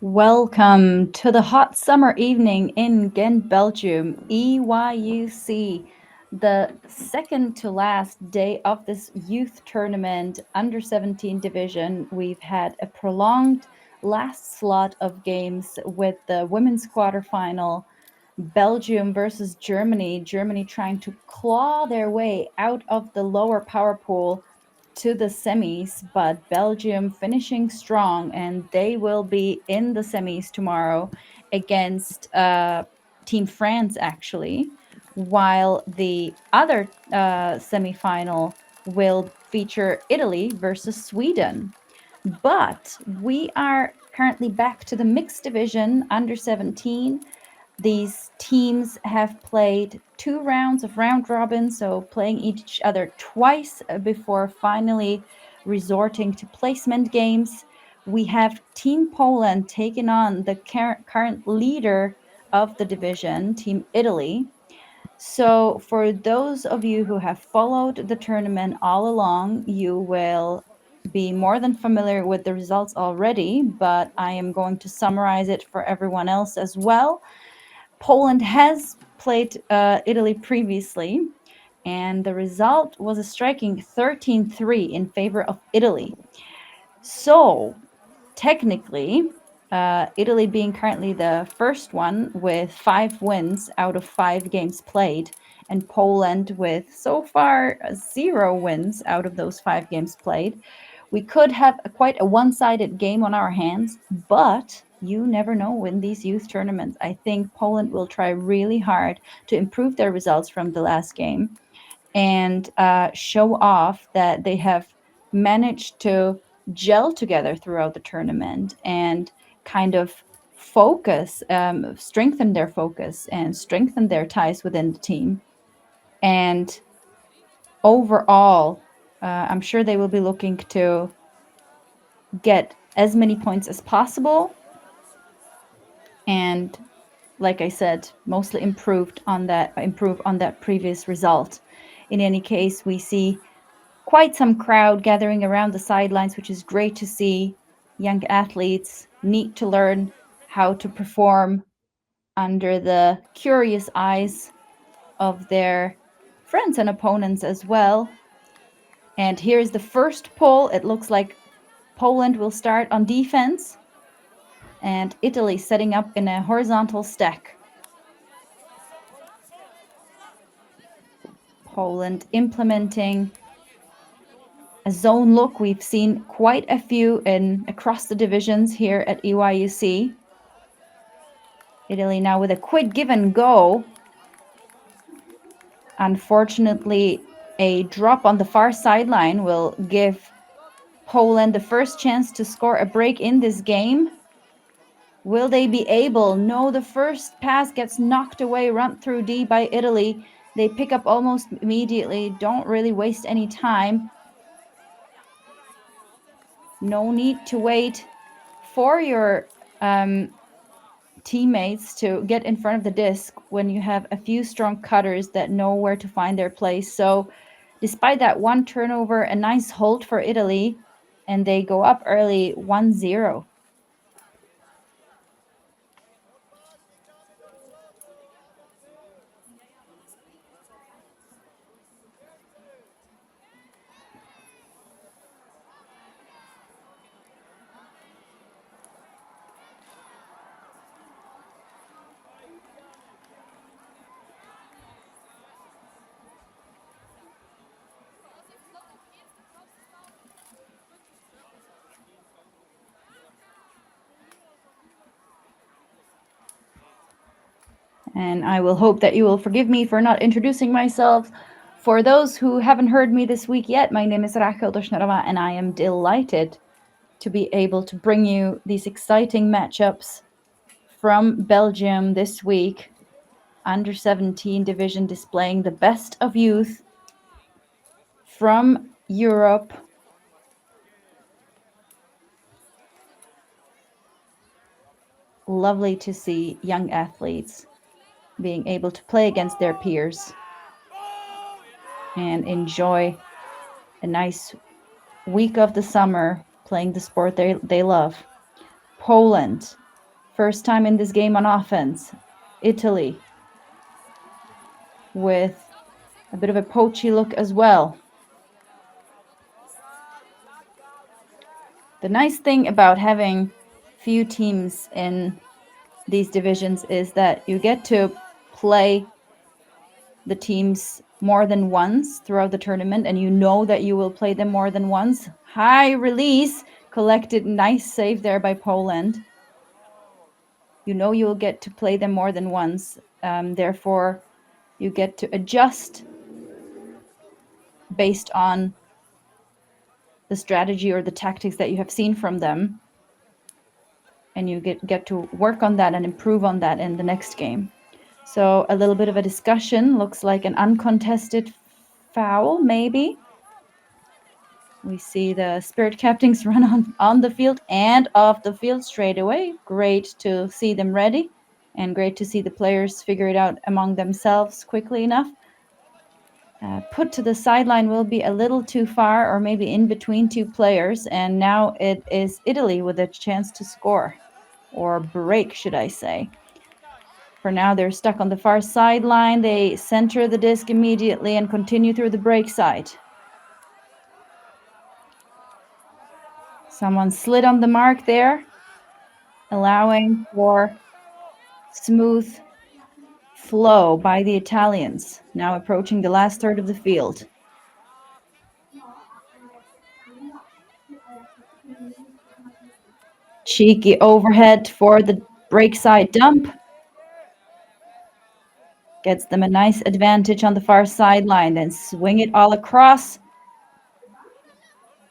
Welcome to the hot summer evening in Ghent, Belgium, EYUC, the second to last day of this youth tournament, under 17 division. We've had a prolonged last slot of games with the women's quarterfinal, Belgium versus Germany. Germany trying to claw their way out of the lower power pool to the semis, but Belgium finishing strong, and they will be in the semis tomorrow against Team France, actually, while the other semifinal will feature Italy versus Sweden. But we are currently back to the mixed division under 17. These teams have played 2 rounds of round robin, so playing each other twice before finally resorting to placement games. We have Team Poland taking on the current leader of the division, Team Italy. So, for those of you who have followed the tournament all along, you will be more than familiar with the results already, but I am going to summarize it for everyone else as well. Poland has played Italy previously, and the result was a striking 13-3 in favor of Italy. So, technically, Italy being currently the first one with 5 wins out of 5 games played, and Poland with so far 0 wins out of those 5 games played. We could have quite a one-sided game on our hands, but you never know in these youth tournaments. I think Poland will try really hard to improve their results from the last game and show off that they have managed to gel together throughout the tournament and kind of strengthen their focus and strengthen their ties within the team. And overall, I'm sure they will be looking to get as many points as possible. And like I said, mostly improve on that previous result. In any case, we see quite some crowd gathering around the sidelines, which is great to see. Young athletes need to learn how to perform under the curious eyes of their friends and opponents as well. And here's the first poll. It looks like Poland will start on defense and Italy setting up in a horizontal stack. Poland implementing a zone look. We've seen quite a few across the divisions here at EYUC. Italy now with a quick give and go. Unfortunately, a drop on the far sideline will give Poland the first chance to score a break in this game. Will they be able? No, the first pass gets knocked away, run through D by Italy. They pick up almost immediately, don't really waste any time. No need to wait for your teammates to get in front of the disc when you have a few strong cutters that know where to find their place. So despite that one turnover, a nice hold for Italy, and they go up early 1-0. And I will hope that you will forgive me for not introducing myself. For those who haven't heard me this week yet, my name is Rachel Doshnarova, and I am delighted to be able to bring you these exciting matchups from Belgium this week. Under 17 division displaying the best of youth from Europe. Lovely to see young athletes being able to play against their peers and enjoy a nice week of the summer playing the sport they love. Poland First time in this game on offense. Italy with a bit of a poachy look as well. The nice thing about having few teams in these divisions is that you get to play the teams more than once throughout the tournament, and you know that you will play them more than once. High release, collected, nice save there by Poland. You know you'll get to play them more than once. Therefore, you get to adjust based on the strategy or the tactics that you have seen from them. And you get to work on that and improve on that in the next game. So a little bit of a discussion. Looks like an uncontested foul, maybe. We see the Spirit Captains run on the field and off the field straight away. Great to see them ready, and great to see the players figure it out among themselves quickly enough. Put to the sideline will be a little too far, or maybe in between two players, and now it is Italy with a chance to score, or break, should I say. For now, they're stuck on the far sideline. They center the disc immediately and continue through the break side. Someone slid on the mark there, allowing for smooth flow by the Italians, now approaching the last third of the field. Cheeky overhead for the break side dump. Gets them a nice advantage on the far sideline, then swing it all across.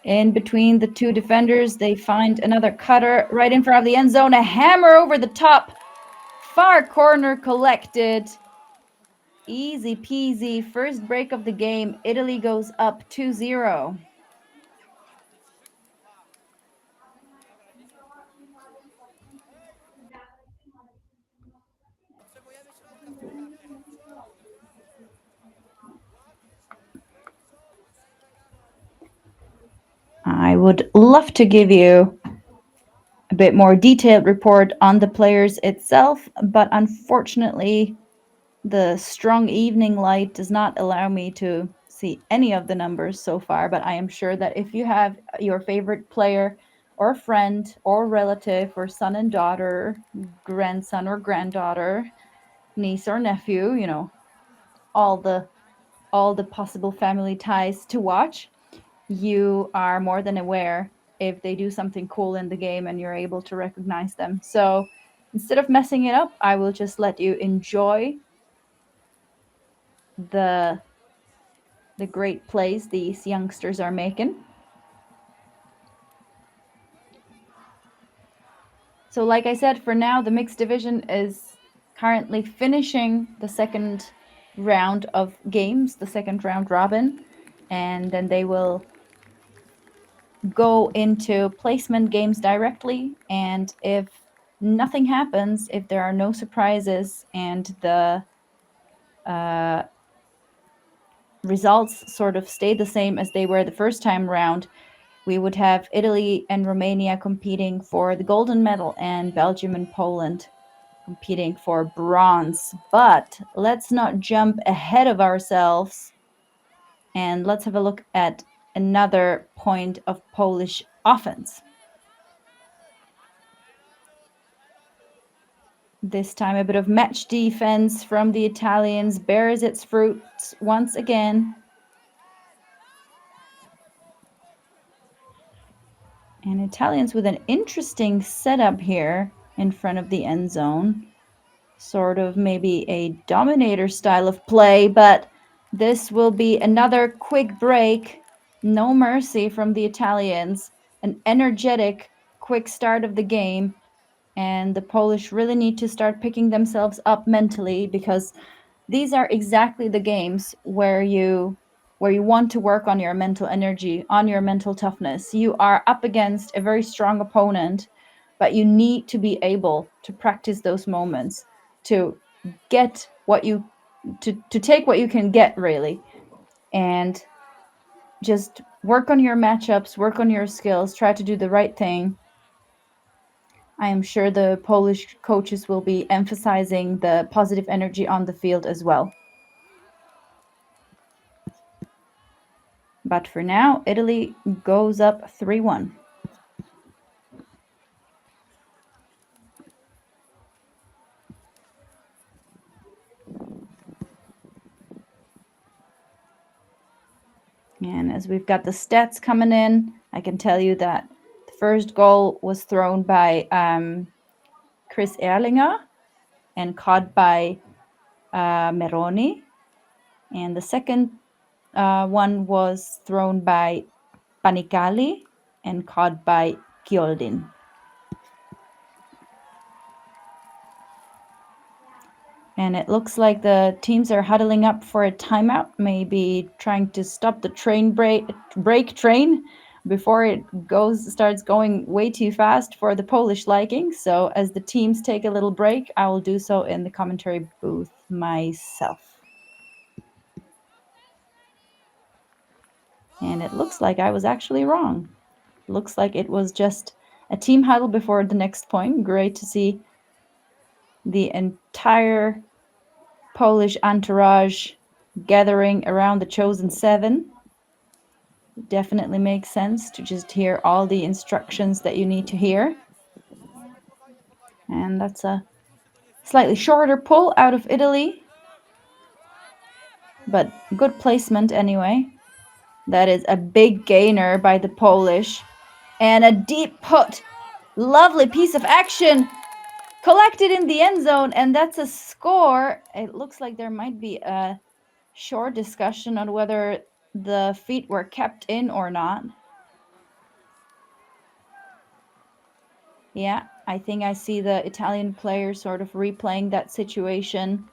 In between the two defenders, they find another cutter right in front of the end zone. A hammer over the top. Far corner collected. Easy peasy. First break of the game. Italy goes up 2-0. I would love to give you a bit more detailed report on the players itself, but unfortunately, the strong evening light does not allow me to see any of the numbers so far. But I am sure that if you have your favorite player or friend or relative or son and daughter, grandson or granddaughter, niece or nephew, you know, all the possible family ties to watch, you are more than aware if they do something cool in the game and you're able to recognize them. So instead of messing it up, I will just let you enjoy the great plays these youngsters are making. So like I said, for now, the mixed division is currently finishing the second round of games, the second round robin, and then they will go into placement games directly. And if nothing happens, if there are no surprises and the results sort of stay the same as they were the first time round, we would have Italy and Romania competing for the golden medal and Belgium and Poland competing for bronze. But let's not jump ahead of ourselves, and let's have a look at another point of Polish offense. This time a bit of match defense from the Italians bears its fruits once again. And Italians with an interesting setup here in front of the end zone. Sort of maybe a dominator style of play, but this will be another quick break. No mercy from the Italians. An energetic, quick start of the game. And the Polish really need to start picking themselves up mentally, because these are exactly the games where you want to work on your mental energy, on your mental toughness. You are up against a very strong opponent, but you need to be able to practice those moments, to get what you to take what you can get, really, and just work on your matchups, work on your skills, try to do the right thing. I am sure the Polish coaches will be emphasizing the positive energy on the field as well. But for now, Italy goes up 3-1. And as we've got the stats coming in, I can tell you that the first goal was thrown by Chris Erlinger and caught by Meroni. And the second one was thrown by Panicali and caught by Kioldin. And it looks like the teams are huddling up for a timeout, maybe trying to stop the break train before it starts going way too fast for the Polish liking. So as the teams take a little break, I will do so in the commentary booth myself. And it looks like I was actually wrong. Looks like it was just a team huddle before the next point. Great to see the entire Polish entourage gathering around the chosen seven. It definitely makes sense to just hear all the instructions that you need to hear. And that's a slightly shorter pull out of Italy, but good placement anyway. That is a big gainer by the Polish. And a deep put. Lovely piece of action. Collected in the end zone, and that's a score. It looks like there might be a short discussion on whether the feet were kept in or not. Yeah, I think I see the Italian player sort of replaying that situation,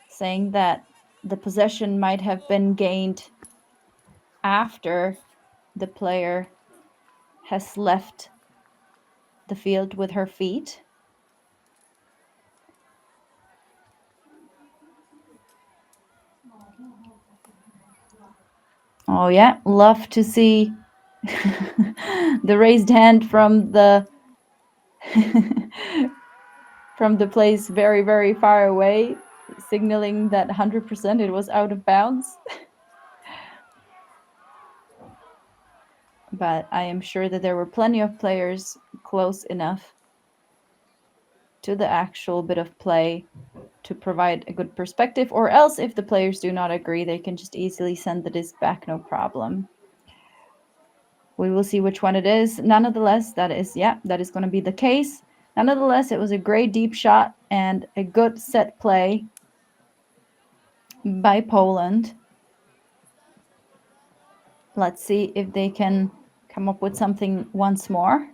saying that the possession might have been gained after the player has left the field with her feet. Oh yeah, love to see the raised hand from the from the place very, very far away, signaling that 100% it was out of bounds. But I am sure that there were plenty of players close enough to the actual bit of play to provide a good perspective, or else if the players do not agree, they can just easily send the disc back, no problem. We will see which one it is. Nonetheless, that is going to be the case. Nonetheless, it was a great deep shot and a good set play by Poland. Let's see if they can come up with something once more.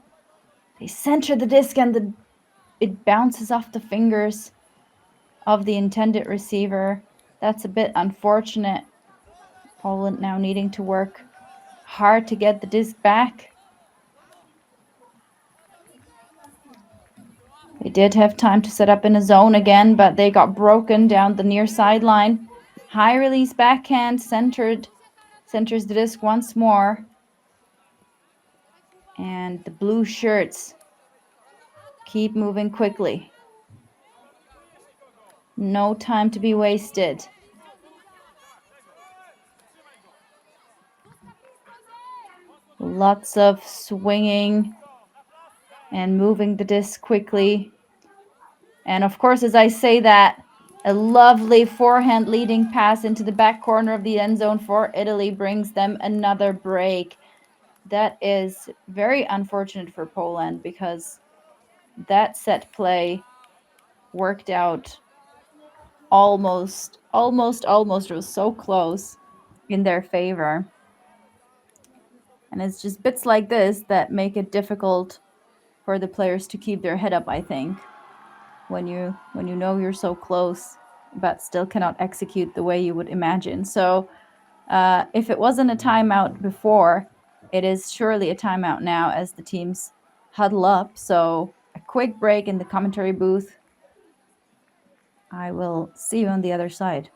They center the disc and it bounces off the fingers of the intended receiver. That's a bit unfortunate. Poland now needing to work hard to get the disc back. They did have time to set up in a zone again, but they got broken down the near sideline. High release backhand centers the disc once more. And the blue shirts keep moving quickly. No time to be wasted. Lots of swinging and moving the disc quickly. And of course, as I say that, a lovely forehand leading pass into the back corner of the end zone for Italy brings them another break. That is very unfortunate for Poland because that set play worked out almost. It was so close in their favor. And it's just bits like this that make it difficult for the players to keep their head up, I think. When you know you're so close but still cannot execute the way you would imagine. So if it wasn't a timeout before, it is surely a timeout now as the teams huddle up. So a quick break in the commentary booth. I will see you on the other side.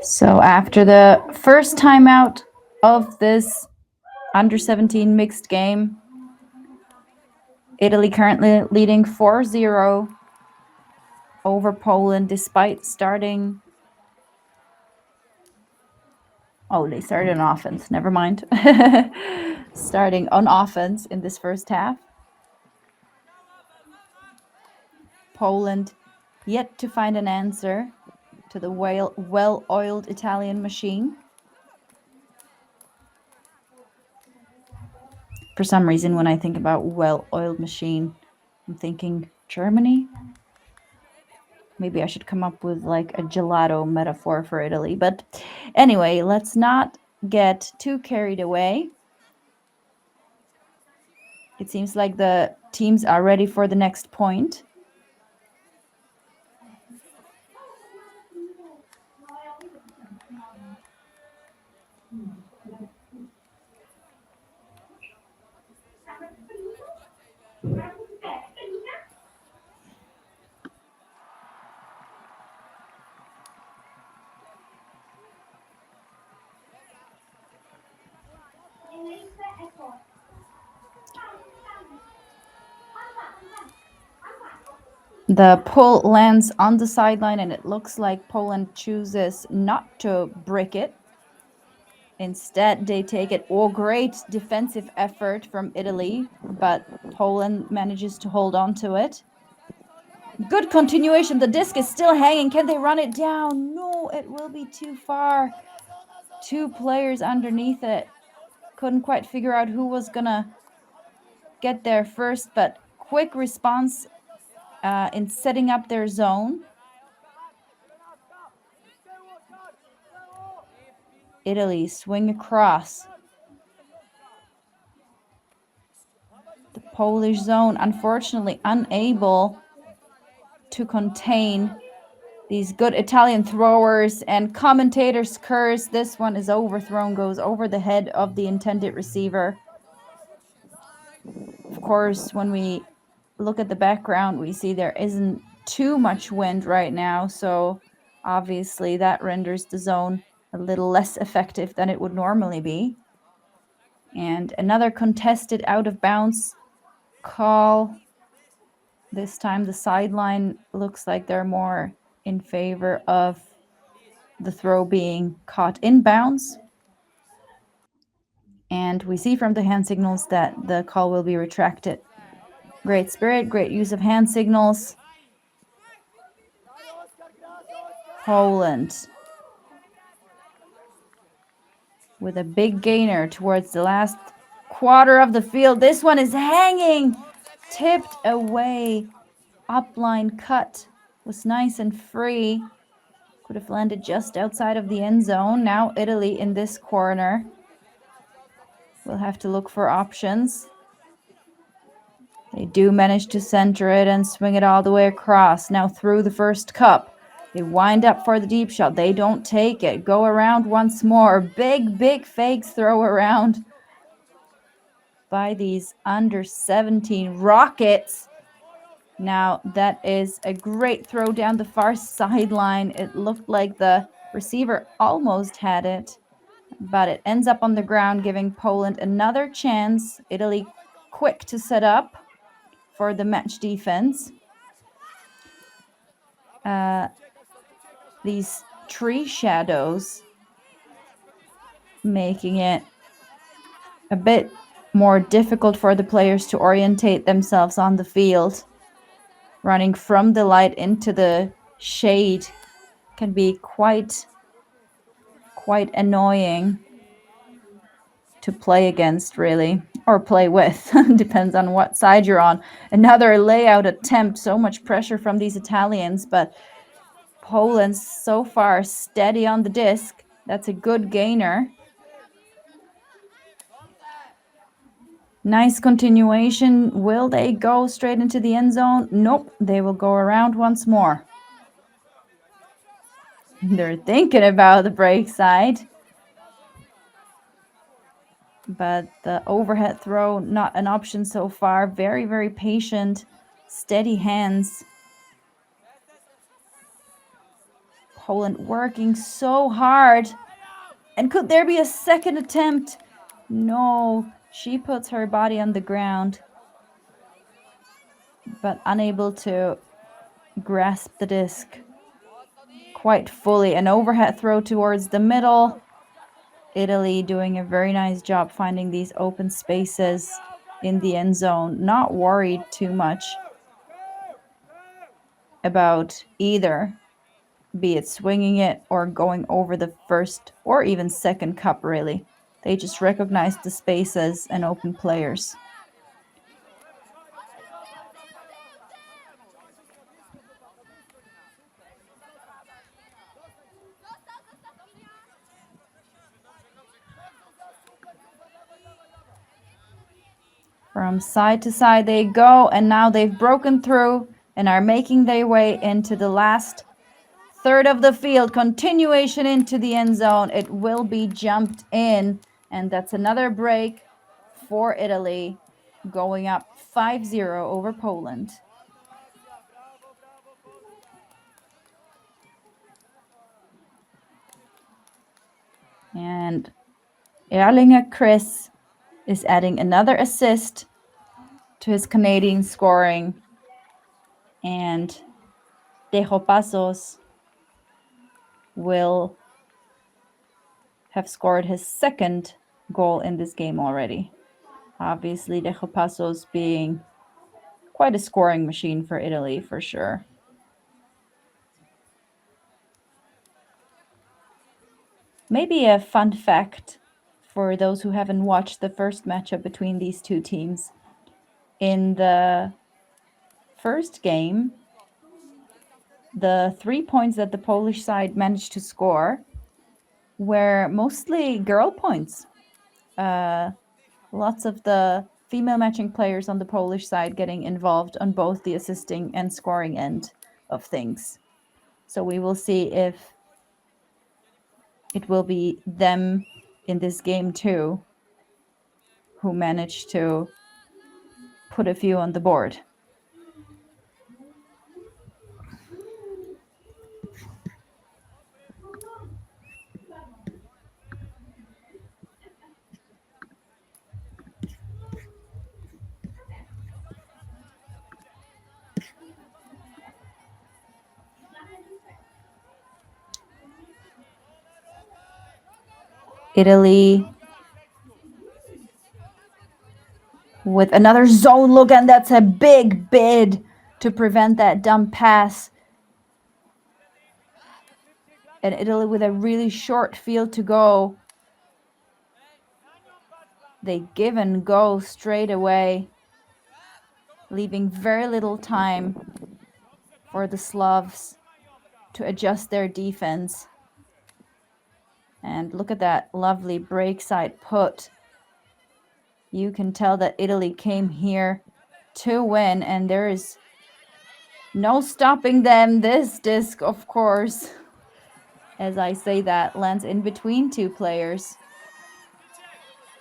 So after the first timeout of this under-17 mixed game, Italy currently leading 4-0 over Poland despite starting... Oh, they started on offense. Never mind. Starting on offense in this first half. Poland yet to find an answer to the well-oiled Italian machine. For some reason, when I think about well-oiled machine, I'm thinking Germany. Maybe I should come up with like a gelato metaphor for Italy. But anyway, let's not get too carried away. It seems like the teams are ready for the next point. The pull lands on the sideline, and it looks like Poland chooses not to brick it. Instead, they take it. Oh, great defensive effort from Italy, but Poland manages to hold on to it. Good continuation. The disc is still hanging. Can they run it down? No, it will be too far. Two players underneath it. Couldn't quite figure out who was gonna get there first, but quick response in setting up their zone. Italy swing across. The Polish zone, unfortunately, unable to contain these good Italian throwers, and commentators curse. This one is overthrown, goes over the head of the intended receiver. Of course, when we look at the background, we see there isn't too much wind right now, so obviously that renders the zone a little less effective than it would normally be. And another contested out of bounds call. This time the sideline looks like they're more in favor of the throw being caught in bounds. And we see from the hand signals that the call will be retracted. Great spirit, great use of hand signals. Poland with a big gainer towards the last quarter of the field. This one is hanging, tipped away. Upline cut was nice and free. Could have landed just outside of the end zone. Now Italy in this corner. We'll have to look for options. They do manage to center it and swing it all the way across. Now through the first cup. They wind up for the deep shot. They don't take it. Go around once more. Big fakes throw around by these under-17 rockets. Now that is a great throw down the far sideline. It looked like the receiver almost had it, but it ends up on the ground, giving Poland another chance. Italy quick to set up for the match defense. These tree shadows making it a bit more difficult for the players to orientate themselves on the field. Running from the light into the shade can be quite annoying to play against, really, or play with. Depends on what side you're on. Another layout attempt. So much pressure from these Italians, but Poland so far steady on the disc. That's a good gainer. Nice continuation. Will they go straight into the end zone? Nope. They will go around once more. They're thinking about the break side. But the overhead throw, not an option so far. Very patient, steady hands. Poland working so hard. And could there be a second attempt? No, she puts her body on the ground, but unable to grasp the disc quite fully. An overhead throw towards the middle. Italy doing a very nice job finding these open spaces in the end zone. Not worried too much about either, be it swinging it or going over the first or even second cup, really. They just recognize the spaces and open players. From side to side they go, and now they've broken through and are making their way into the last third of the field. Continuation into the end zone. It will be jumped in, and that's another break for Italy, going up 5-0 over Poland. And Erlinger Chris is adding another assist to his Canadian scoring, and Dejo Pasos will have scored his second goal in this game already. Obviously, Dejo Pasos being quite a scoring machine for Italy, for sure. Maybe a fun fact for those who haven't watched the first matchup between these two teams. In the first game, the 3 points that the Polish side managed to score were mostly girl points. Lots of the female matching players on the Polish side getting involved on both the assisting and scoring end of things. So we will see if it will be them in this game too who manage to put a few on the board. Italy with another zone look, and that's a big bid to prevent that dumb pass. And Italy with a really short field to go. They give and go straight away, leaving very little time for the Slavs to adjust their defense. And look at that lovely break side put. You can tell that Italy came here to win, and there is no stopping them. This disc, of course, as I say that, lands in between two players.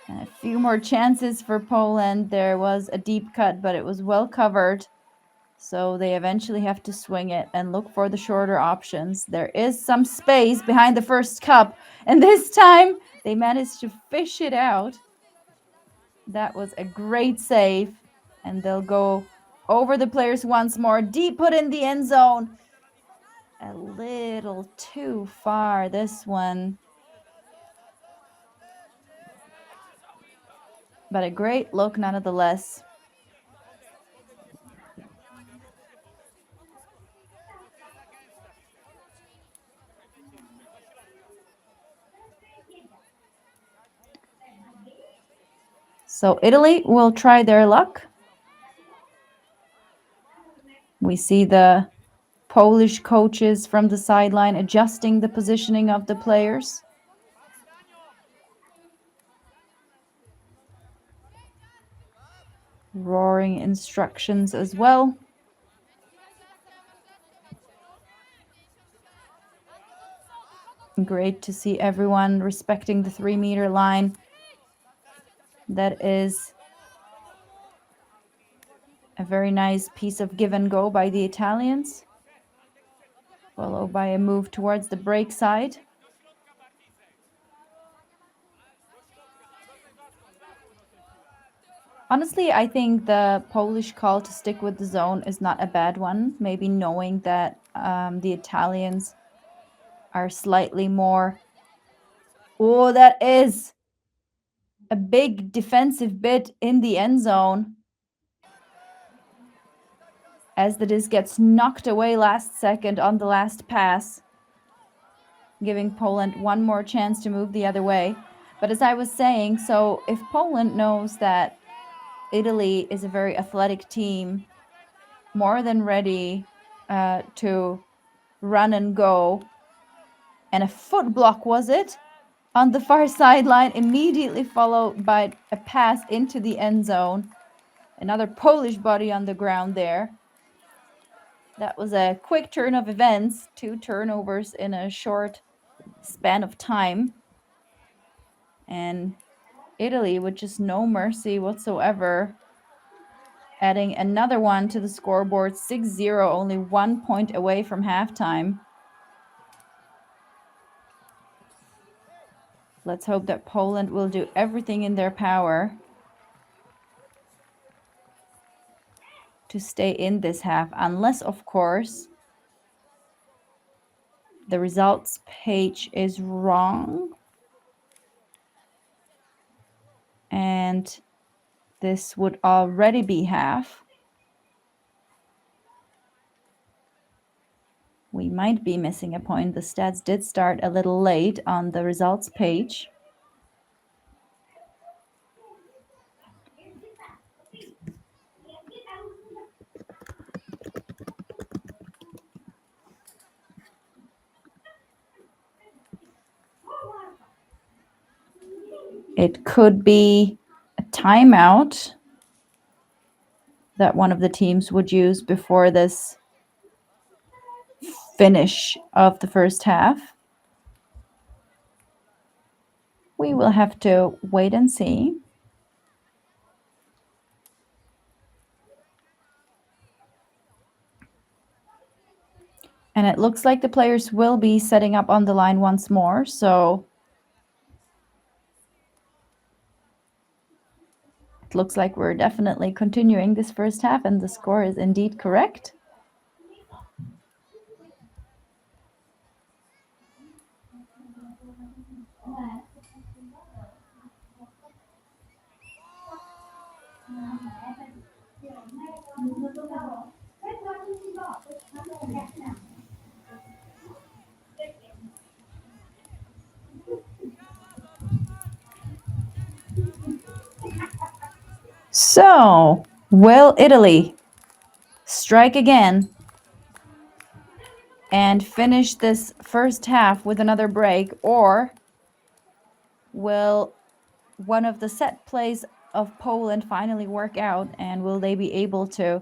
And a few more chances for Poland. There was a deep cut, but it was well covered. So they eventually have to swing it and look for the shorter options. There is some space behind the first cup, and this time they managed to fish it out. That was a great save, and they'll go over the players once more. Deep put in the end zone. A little too far, this one. But a great look nonetheless. So Italy will try their luck. We see the Polish coaches from the sideline adjusting the positioning of the players. Roaring instructions as well. Great to see everyone respecting the 3-meter line. That is a very nice piece of give and go by the Italians. followed by a move towards the break side. Honestly, I think the Polish call to stick with the zone is not a bad one. Maybe knowing that the Italians are slightly more. Oh, that is a big defensive bit in the end zone. As the disc gets knocked away last second on the last pass, giving Poland one more chance to move the other way. But as I was saying, so if Poland knows that Italy is a very athletic team, more than ready to run and go, and a foot block was it on the far sideline, immediately followed by a pass into the end zone. Another Polish body on the ground there. That was a quick turn of events, 2 turnovers in a short span of time. And Italy, with just no mercy whatsoever, adding another one to the scoreboard, 6-0, only 1 point away from halftime. Let's hope that Poland will do everything in their power to stay in this half, unless, of course, the results page is wrong. And this would already be half. We might be missing a point. The stats did start a little late on the results page. It could be a timeout that one of the teams would use before this finish of the first half. We will have to wait and see. And it looks like the players will be setting up on the line once more, so it looks like we're definitely continuing this first half, and the score is indeed correct. So, will Italy strike again and finish this first half with another break, or will one of the set plays of Poland finally work out, and will they be able to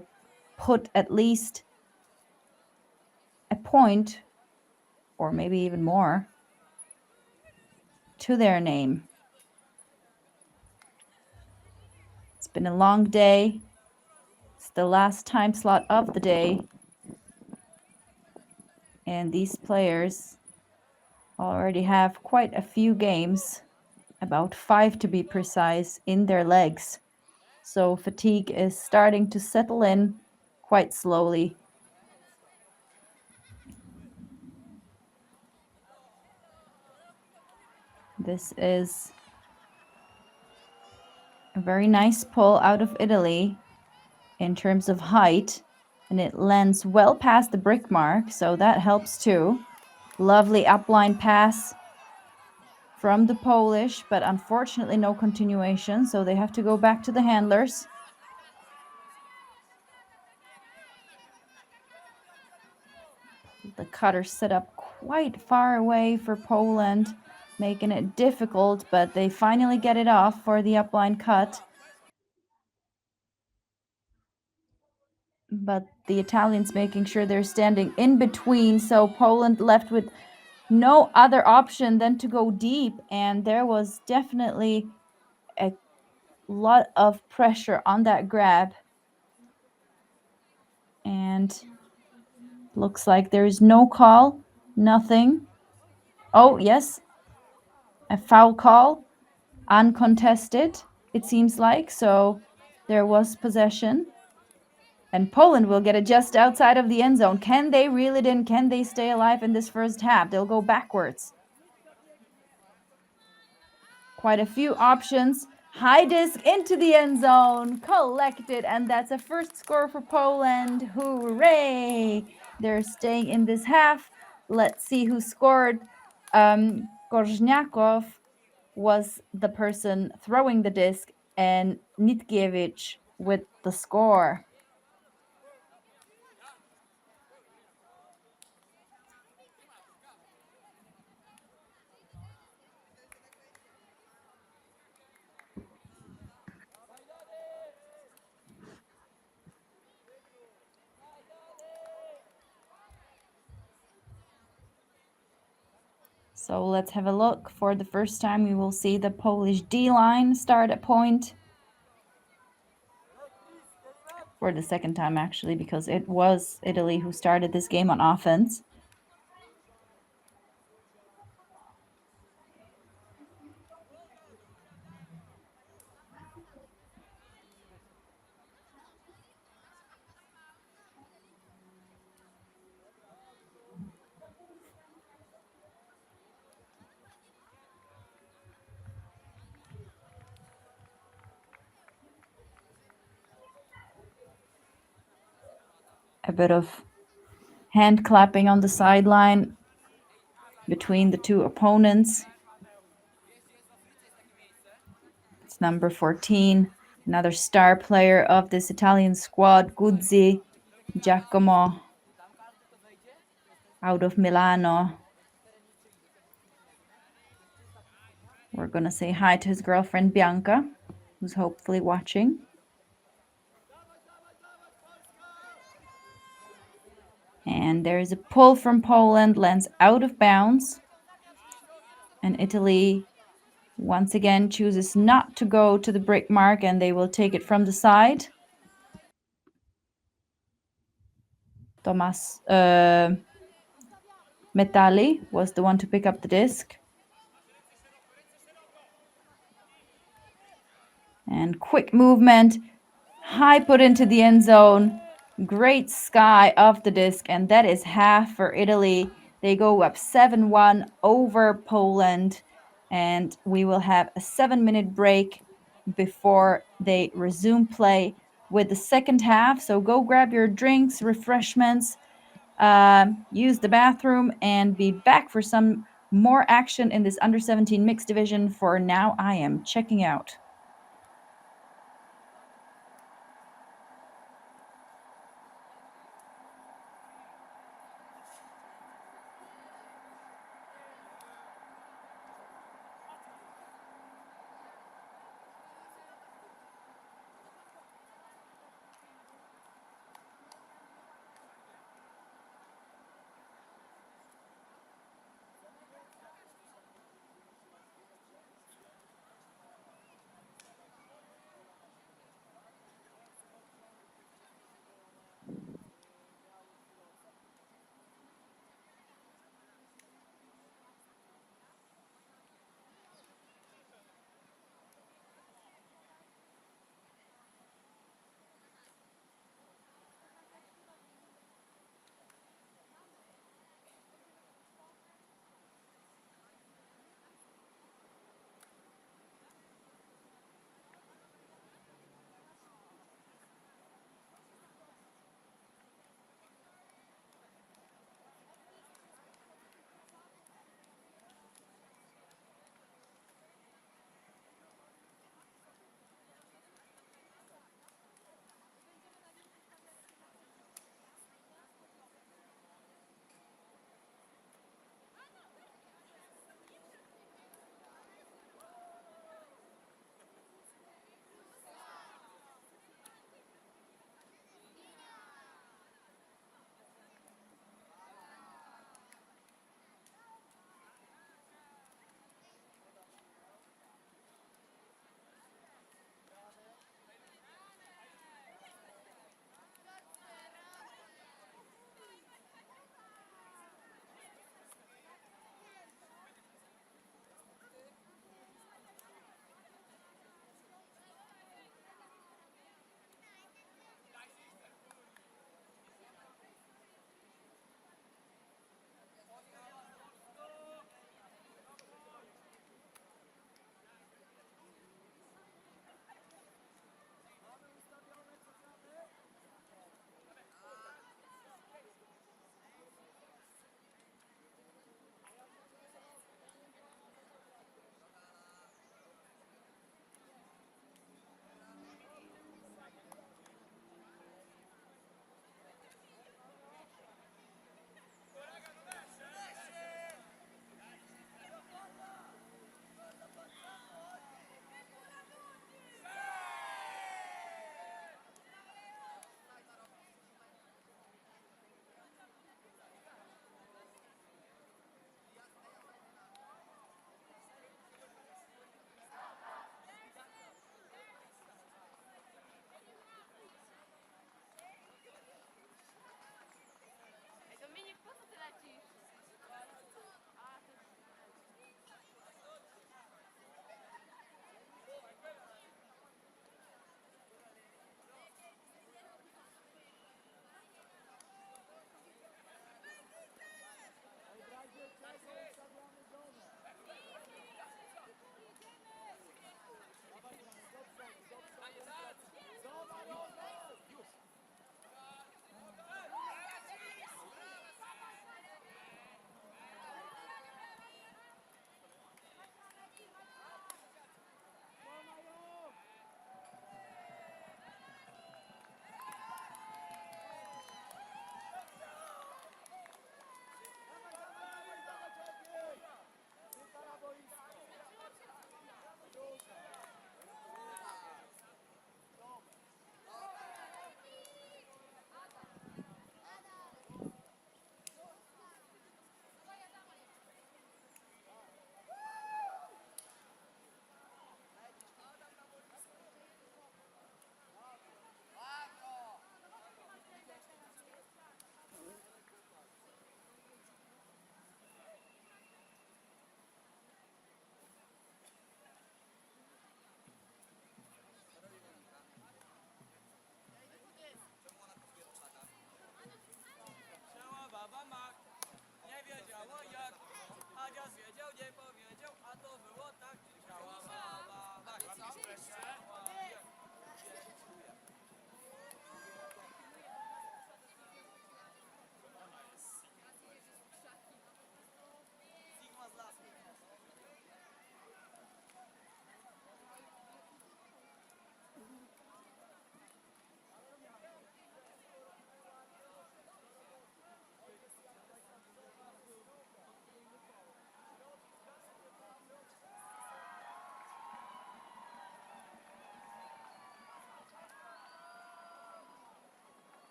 put at least a point, or maybe even more, to their name? It's been a long day. It's the last time slot of the day. And these players already have quite a few games, about 5 to be precise, in their legs. So fatigue is starting to settle in quite slowly. This is a very nice pull out of Italy in terms of height, and it lands well past the brick mark, so that helps too. Lovely upline pass from the Polish, but unfortunately no continuation, so they have to go back to the handlers. The cutter set up quite far away for Poland, making it difficult, but they finally get it off for the upline cut. But the Italians making sure they're standing in between, so Poland left with no other option than to go deep, and there was definitely a lot of pressure on that grab. And Looks like there is no call, nothing. Oh, yes, a foul call, uncontested, it seems like. So there was possession. And Poland will get it just outside of the end zone. Can they reel it in? Can they stay alive in this first half? They'll go backwards. Quite a few options. High disc into the end zone, collected, and that's a first score for Poland. Hooray! They're staying in this half. Let's see who scored. Korzniakov was the person throwing the disc, and Nitkiewicz with the score. So let's have a look. For the first time, we will see the Polish D-line start at point. For the second time, actually, because it was Italy who started this game on offense. A bit of hand clapping on the sideline between the two opponents. It's number 14, another star player of this Italian squad, Guzzi Giacomo, out of Milano. We're going to say hi to his girlfriend Bianca, who's hopefully watching. And there is a pull from Poland, lands out of bounds. And Italy once again chooses not to go to the brick mark, and they will take it from the side. Tomas Metalli was the one to pick up the disc. And quick movement, high put into the end zone. Great sky of the disc, and that is half for Italy. They go up 7-1 over Poland, and we will have a 7-minute break before they resume play with the second half. So go grab your drinks, refreshments, use the bathroom, and be back for some more action in this under-17 mixed division. For now, I am checking out.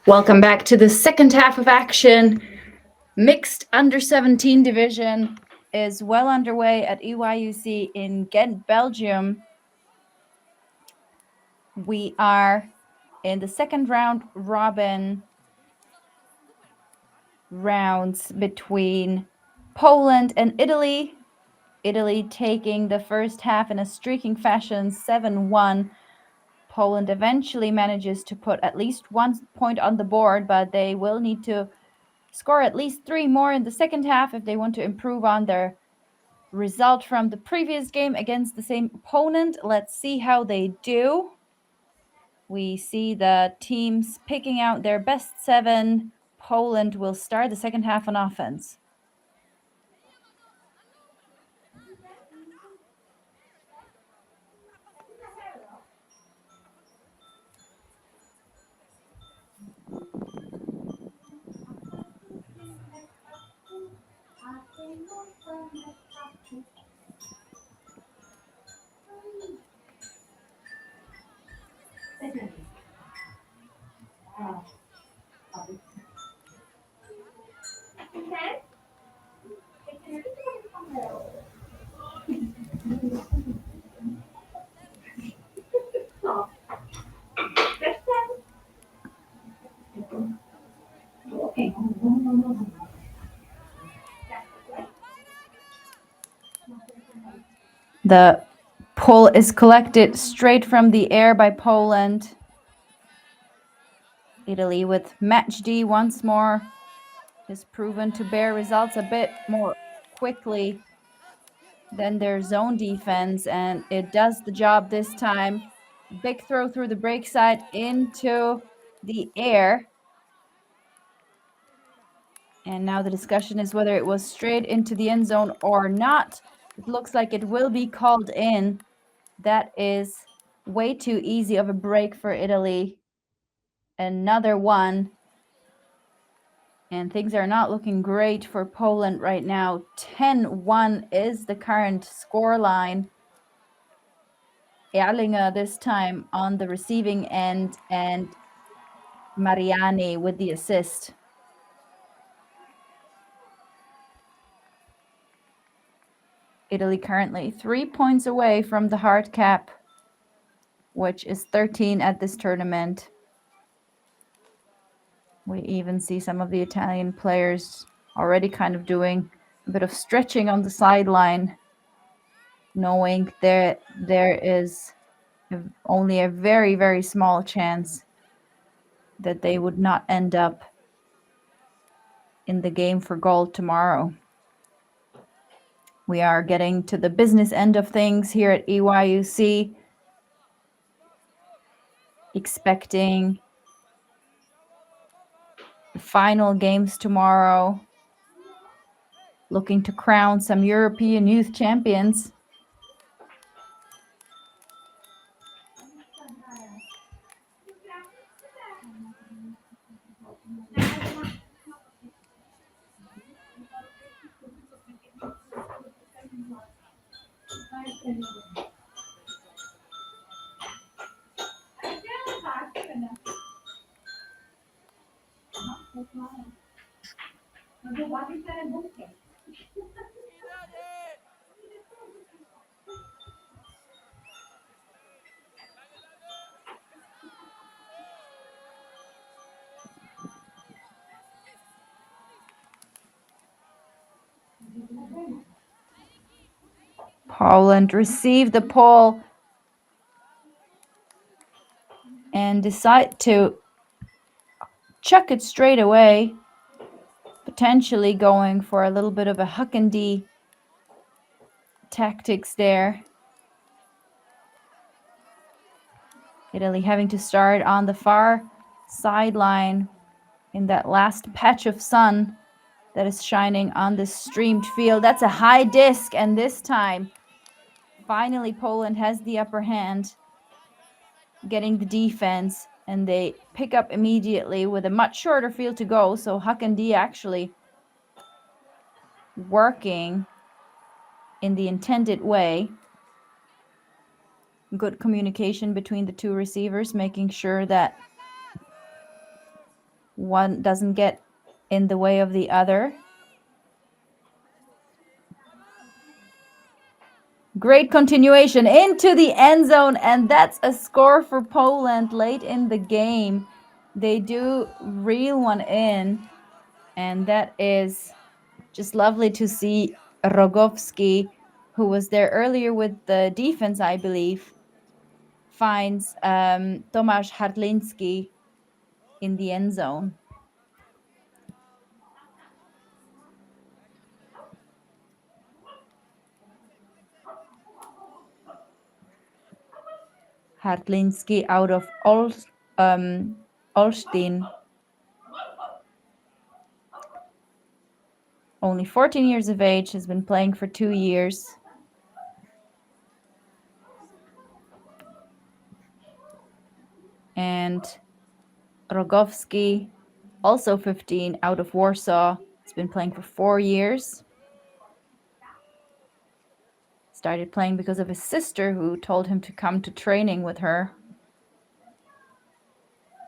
Welcome back to the second half of action. Mixed under 17 division is well underway at EYUC in Ghent, Belgium. We are in the second round robin rounds between Poland and Italy. Italy taking the first half in a streaking fashion, 7-1. Poland eventually manages to put at least 1 point on the board, but they will need to score at least 3 more in the second half if they want to improve on their result from the previous game against the same opponent. Let's see how they do. We see the teams picking out their best 7. Poland will start the second half on offense. The pull is collected straight from the air by Poland. Italy with match D once more has proven to bear results a bit more quickly than their zone defense, and it does the job this time. Big throw through the break side into the air. And now the discussion is whether it was straight into the end zone or not. It looks like it will be called in. That is way too easy of a break for Italy. Another one. And things are not looking great for Poland right now. 10-1 is the current score line. Erlinger this time on the receiving end and Mariani with the assist. Italy currently 3 points away from the hard cap, which is 13 at this tournament. We even see some of the Italian players already kind of doing a bit of stretching on the sideline, knowing that there is only a very, very small chance that they would not end up in the game for gold tomorrow. We are getting to the business end of things here at EYUC, expecting the final games tomorrow, looking to crown some European youth champions. Poland receive the ball and decide to chuck it straight away, potentially going for a little bit of a huck and D tactics there. Italy having to start on the far sideline in that last patch of sun that is shining on this streamed field. That's a high disc, and this time, finally, Poland has the upper hand, getting the defense, and they pick up immediately with a much shorter field to go. So Huck and D actually working in the intended way. Good communication between the two receivers, making sure that One doesn't get in the way of the other. Great continuation into the end zone, and that's a score for Poland late in the game. They do reel one in, and that is just lovely to see. Rogowski, who was there earlier with the defense, I believe, finds Tomasz Hartlinski in the end zone. Hartlinski out of Olsztyn. Only 14 years of age, has been playing for 2 years. And Rogowski, also 15, out of Warsaw, has been playing for 4 years. Started playing because of his sister, who told him to come to training with her.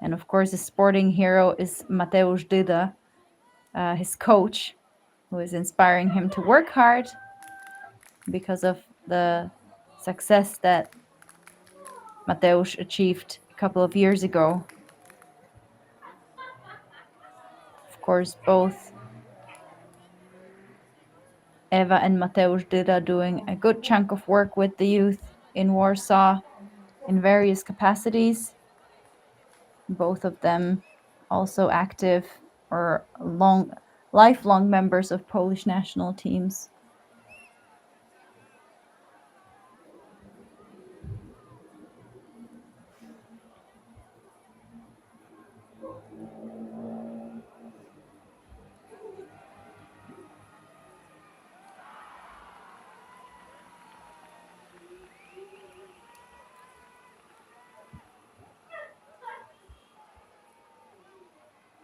And of course, his sporting hero is Mateusz Dyda, his coach, who is inspiring him to work hard because of the success that Mateusz achieved a couple of years ago. Of course, both Eva and Mateusz Dyda doing a good chunk of work with the youth in Warsaw in various capacities. Both of them also active or lifelong members of Polish national teams.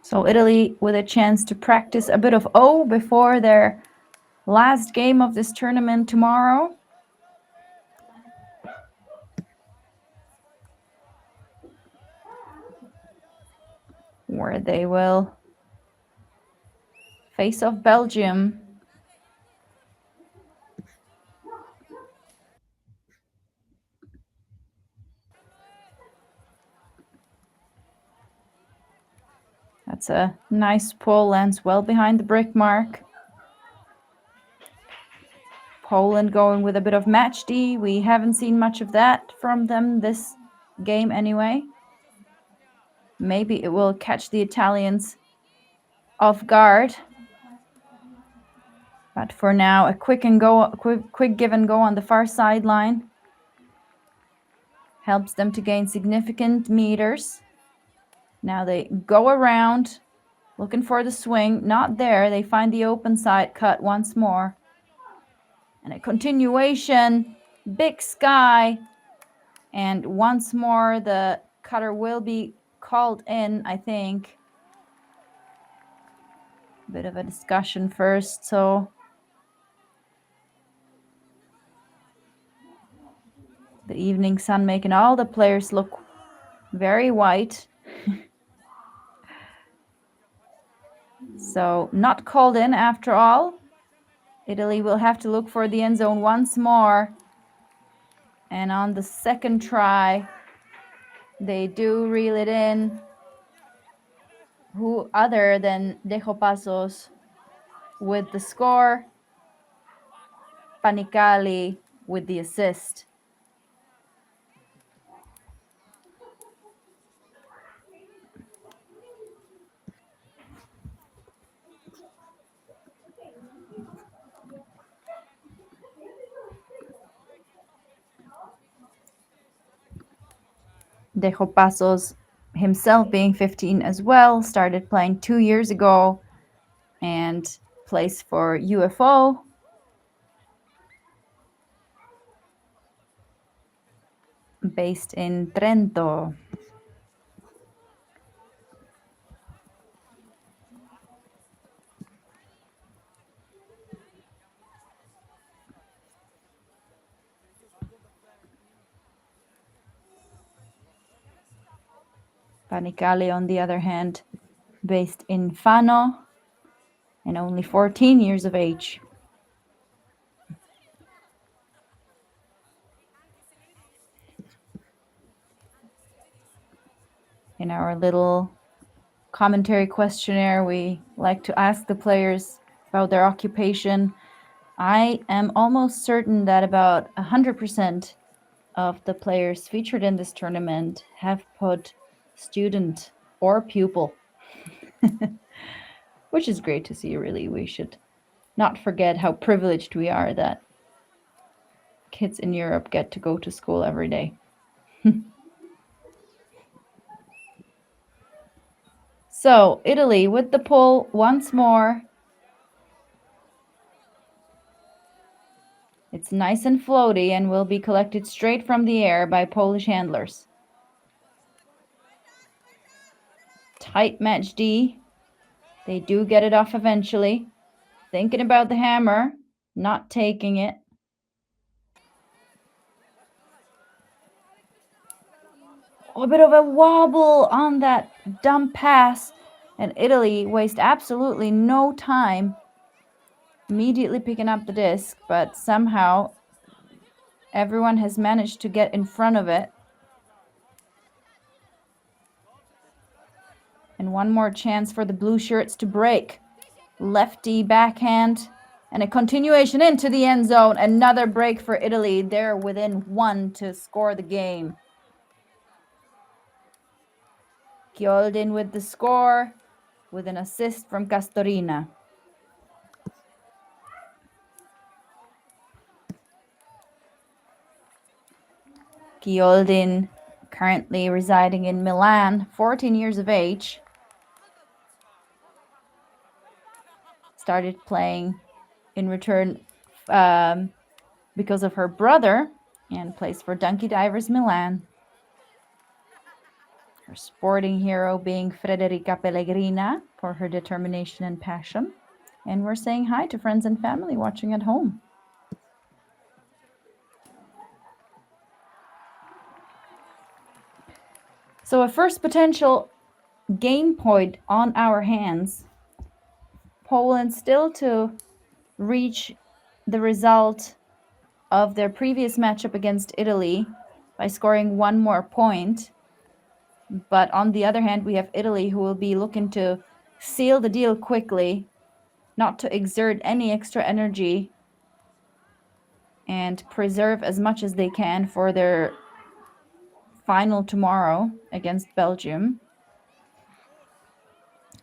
So Italy with a chance to practice a bit of O before their last game of this tournament tomorrow. Where they will face off Belgium. That's a nice pull, lands well behind the brick mark. Poland going with a bit of match D. We haven't seen much of that from them this game anyway. Maybe it will catch the Italians off guard. But for now, a quick give and go on the far sideline helps them to gain significant meters. Now they go around, looking for the swing. Not there. They find the open side, cut once more. And a continuation, big sky. And once more, the cutter will be called in, I think. Bit of a discussion first, so the evening sun making all the players look very white. So not called in after all. Italy will have to look for the end zone once more. And on the second try, they do reel it in. Who other than Dejo Pasos with the score, Panicali with the assist. Dejo Pasos himself being 15 as well, started playing 2 years ago and plays for UFO. Based in Trento. Panicali, on the other hand, based in Fano, and only 14 years of age. In our little commentary questionnaire, we like to ask the players about their occupation. I am almost certain that about 100% of the players featured in this tournament have put student or pupil, which is great to see, really. We should not forget how privileged we are that kids in Europe get to go to school every day. So, Italy with the pole once more. It's nice and floaty and will be collected straight from the air by Polish handlers. Tight match D. They do get it off eventually. Thinking about the hammer, not taking it. A bit of a wobble on that dump pass, and Italy waste absolutely no time immediately picking up the disc, but somehow everyone has managed to get in front of it. And one more chance for the blue shirts to break. Lefty backhand and a continuation into the end zone. Another break for Italy. They're within one to score the game. Gyoldin with the score with an assist from Castorina. Gyoldin, currently residing in Milan, 14 years of age. Started playing in return because of her brother and plays for Donkey Divers Milan. Her sporting hero being Frederica Pellegrina for her determination and passion. And we're saying hi to friends and family watching at home. So a first potential game point on our hands. Poland still to reach the result of their previous matchup against Italy by scoring one more point. But on the other hand, we have Italy who will be looking to seal the deal quickly, not to exert any extra energy, and preserve as much as they can for their final tomorrow against Belgium,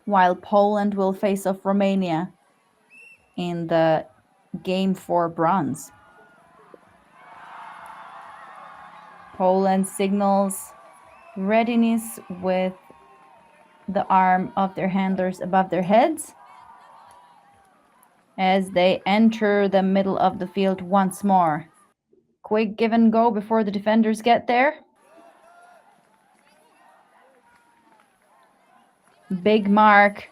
while Poland will face off Romania in the game for bronze. Poland signals readiness with the arm of their handlers above their heads as they enter the middle of the field once more. Quick give and go before the defenders get there. Big mark.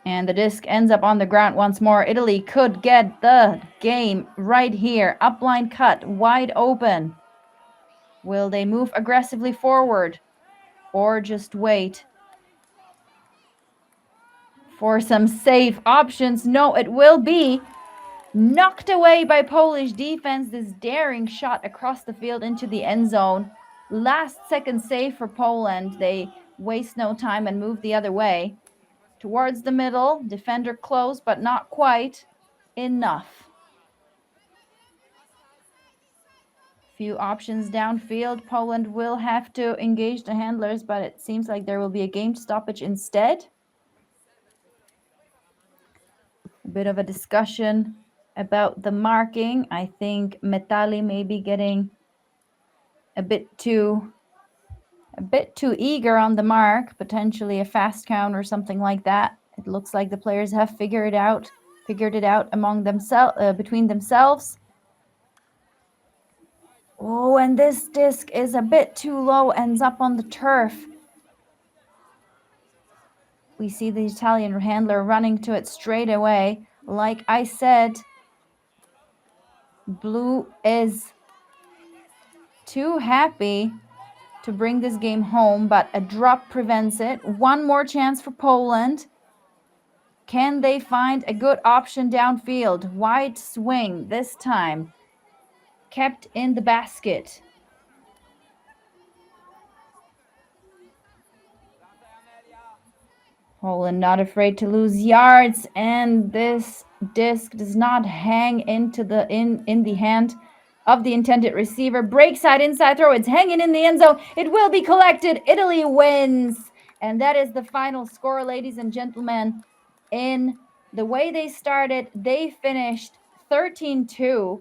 And the disc ends up on the ground once more. Italy could get the game right here. Upline cut, wide open. Will they move aggressively forward or just wait for some safe options? No, it will be knocked away by Polish defense. This daring shot across the field into the end zone. Last second save for Poland. They waste no time and move the other way. Towards the middle, defender close, but not quite enough. Few options downfield. Poland will have to engage the handlers, but it seems like there will be a game stoppage instead. A bit of a discussion about the marking. I think Metali may be getting a bit too eager on the mark, potentially a fast count or something like that. It looks like the players have figured it out among themselves, between themselves. Oh, and this disc is a bit too low, ends up on the turf. We see the Italian handler running to it straight away. Like I said, blue is too happy to bring this game home, but a drop prevents it. One more chance for Poland. Can they find a good option downfield? Wide swing this time. Kept in the basket. Poland not afraid to lose yards, and this disc does not hang into the in the hand of the intended receiver. Break side inside throw. It's hanging in the end zone. It will be collected. Italy wins. And that is the final score, ladies and gentlemen. In the way they started, they finished 13-2.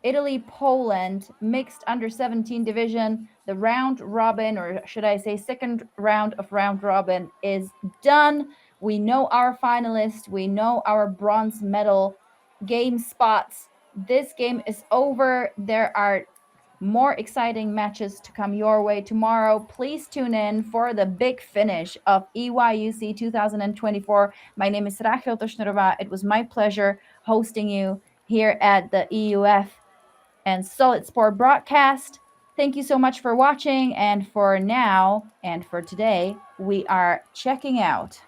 Italy, Poland, mixed under 17 division. The round robin, or should I say second round of round robin, is done. We know our finalists. We know our bronze medal game spots. This game is over. There are more exciting matches to come your way tomorrow. Please tune in for the big finish of EYUC 2024. My name is Rachel Toshnerova. It was my pleasure hosting you here at the EUF and Solid Sport broadcast. Thank you so much for watching, and for now and for today, we are checking out.